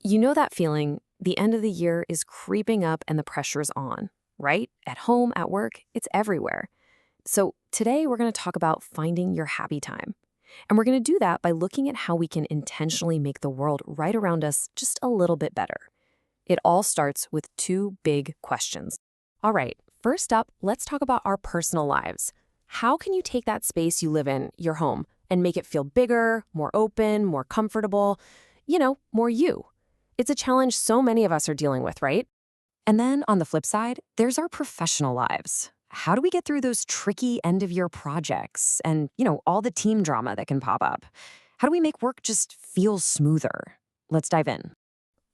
You know that feeling? The end of the year is creeping up and the pressure's on, right? At home, at work, it's everywhere. So today we're going to talk about finding your happy time. And we're going to do that by looking at how we can intentionally make the world right around us just a little bit better. It all starts with two big questions. All right, first up, let's talk about our personal lives. How can you take that space you live in, your home, and make it feel bigger, more open, more comfortable, more you? It's a challenge so many of us are dealing with, right? And then on the flip side, there's our professional lives. How do we get through those tricky end-of-year projects and, all the team drama that can pop up? How do we make work just feel smoother? Let's dive in.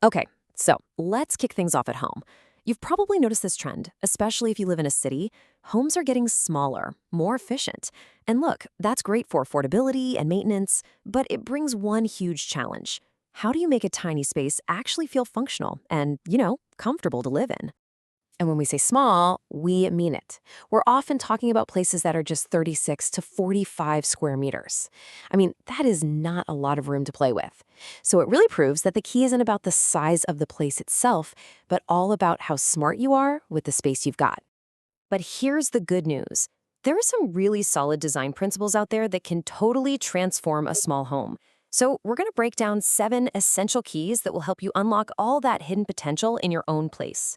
Okay, so let's kick things off at home. You've probably noticed this trend, especially if you live in a city. Homes are getting smaller, more efficient. And look, that's great for affordability and maintenance, but it brings one huge challenge. How do you make a tiny space actually feel functional and, comfortable to live in? And when we say small, we mean it. We're often talking about places that are just 36 to 45 square meters. I mean, that is not a lot of room to play with. So it really proves that the key isn't about the size of the place itself, but all about how smart you are with the space you've got. But here's the good news. There are some really solid design principles out there that can totally transform a small home. So we're going to break down 7 essential keys that will help you unlock all that hidden potential in your own place.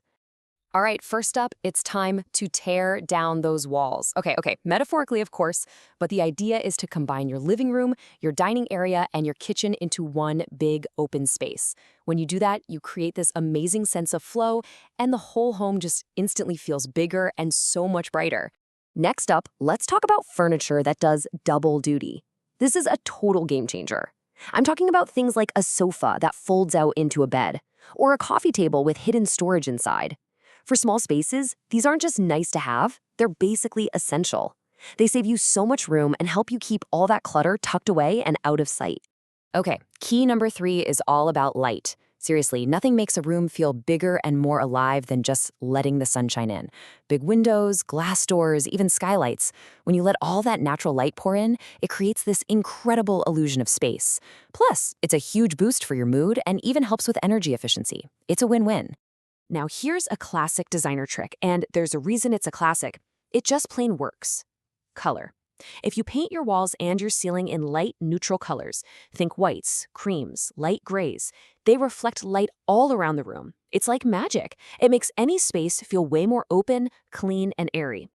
All right, first up, it's time to tear down those walls. Okay, metaphorically, of course, but the idea is to combine your living room, your dining area, and your kitchen into one big open space. When you do that, you create this amazing sense of flow, and the whole home just instantly feels bigger and so much brighter. Next up, let's talk about furniture that does double duty. This is a total game changer. I'm talking about things like a sofa that folds out into a bed, or a coffee table with hidden storage inside. For small spaces, these aren't just nice to have, they're basically essential. They save you so much room and help you keep all that clutter tucked away and out of sight. Okay, key number 3 is all about light. Seriously, nothing makes a room feel bigger and more alive than just letting the sunshine in. Big windows, glass doors, even skylights. When you let all that natural light pour in, it creates this incredible illusion of space. Plus, it's a huge boost for your mood and even helps with energy efficiency. It's a win-win. Now here's a classic designer trick, and there's a reason it's a classic. It just plain works. Color. If you paint your walls and your ceiling in light, neutral colors, think whites, creams, light grays, they reflect light all around the room. It's like magic. It makes any space feel way more open, clean, and airy.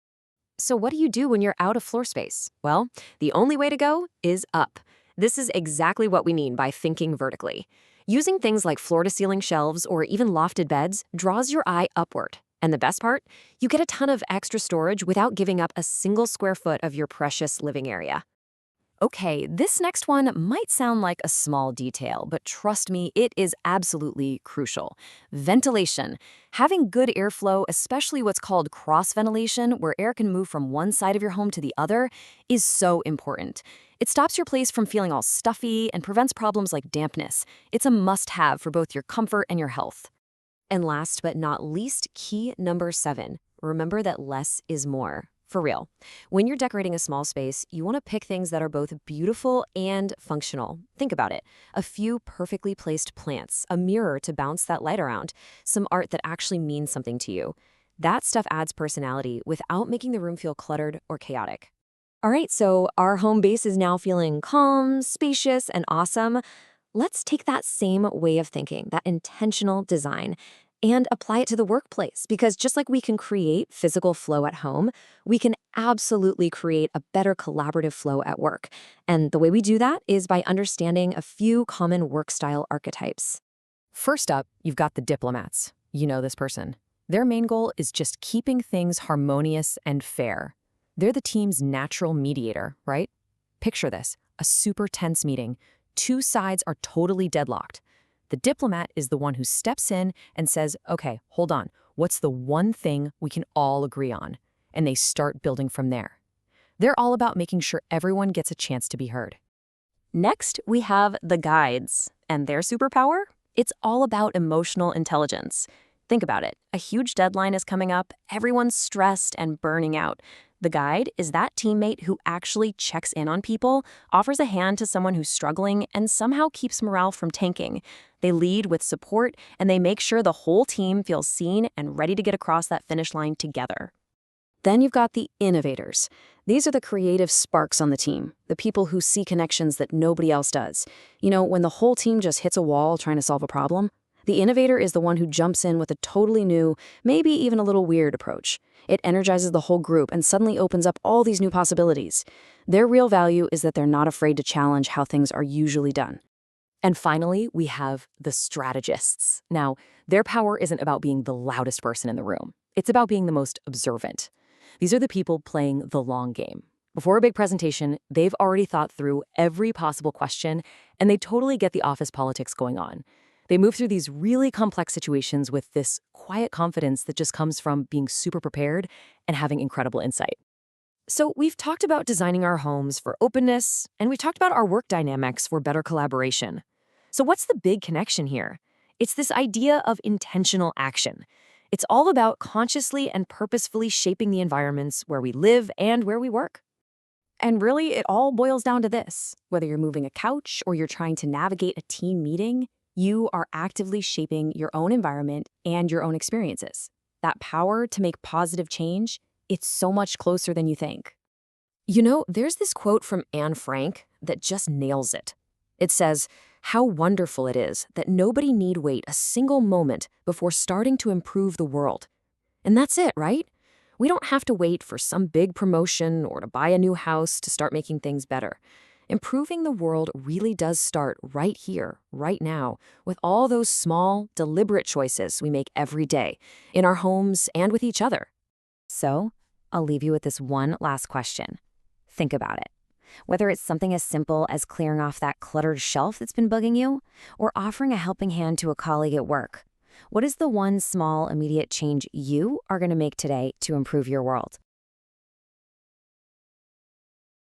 So what do you do when you're out of floor space? Well, the only way to go is up. This is exactly what we mean by thinking vertically. Using things like floor-to-ceiling shelves or even lofted beds draws your eye upward. And the best part? You get a ton of extra storage without giving up a single square foot of your precious living area. Okay, this next one might sound like a small detail, but trust me, it is absolutely crucial. Ventilation. Having good airflow, especially what's called cross-ventilation, where air can move from one side of your home to the other, is so important. It stops your place from feeling all stuffy and prevents problems like dampness. It's a must-have for both your comfort and your health. And last but not least, key number 7. Remember that less is more. For real. When you're decorating a small space, you want to pick things that are both beautiful and functional. Think about it. A few perfectly placed plants, a mirror to bounce that light around, some art that actually means something to you. That stuff adds personality without making the room feel cluttered or chaotic. All right, so our home base is now feeling calm, spacious, and awesome. Let's take that same way of thinking, that intentional design, and apply it to the workplace, because just like we can create physical flow at home, we can absolutely create a better collaborative flow at work. And the way we do that is by understanding a few common work style archetypes. First up, you've got the diplomats. You know this person. Their main goal is just keeping things harmonious and fair. They're the team's natural mediator, right? Picture this, a super tense meeting. 2 sides are totally deadlocked. The diplomat is the one who steps in and says, okay, hold on, what's the one thing we can all agree on? And they start building from there. They're all about making sure everyone gets a chance to be heard. Next, we have the guides. And their superpower? It's all about emotional intelligence. Think about it. A huge deadline is coming up, everyone's stressed and burning out. The guide is that teammate who actually checks in on people, offers a hand to someone who's struggling, and somehow keeps morale from tanking. They lead with support, and they make sure the whole team feels seen and ready to get across that finish line together. Then you've got the innovators. These are the creative sparks on the team, the people who see connections that nobody else does. You know, when the whole team just hits a wall trying to solve a problem, the innovator is the one who jumps in with a totally new, maybe even a little weird approach. It energizes the whole group and suddenly opens up all these new possibilities. Their real value is that they're not afraid to challenge how things are usually done. And finally, we have the strategists. Now, their power isn't about being the loudest person in the room. It's about being the most observant. These are the people playing the long game. Before a big presentation, they've already thought through every possible question, and they totally get the office politics going on. They move through these really complex situations with this quiet confidence that just comes from being super prepared and having incredible insight. So we've talked about designing our homes for openness, and we've talked about our work dynamics for better collaboration. So what's the big connection here? It's this idea of intentional action. It's all about consciously and purposefully shaping the environments where we live and where we work. And really, it all boils down to this. Whether you're moving a couch or you're trying to navigate a team meeting, you are actively shaping your own environment and your own experiences. That power to make positive change, it's so much closer than you think. You know, there's this quote from Anne Frank that just nails it. It says, "How wonderful it is that nobody need wait a single moment before starting to improve the world." And that's it, right? We don't have to wait for some big promotion or to buy a new house to start making things better. Improving the world really does start right here, right now, with all those small, deliberate choices we make every day, in our homes and with each other. So, I'll leave you with this one last question. Think about it. Whether it's something as simple as clearing off that cluttered shelf that's been bugging you, or offering a helping hand to a colleague at work, what is the one small, immediate change you are going to make today to improve your world?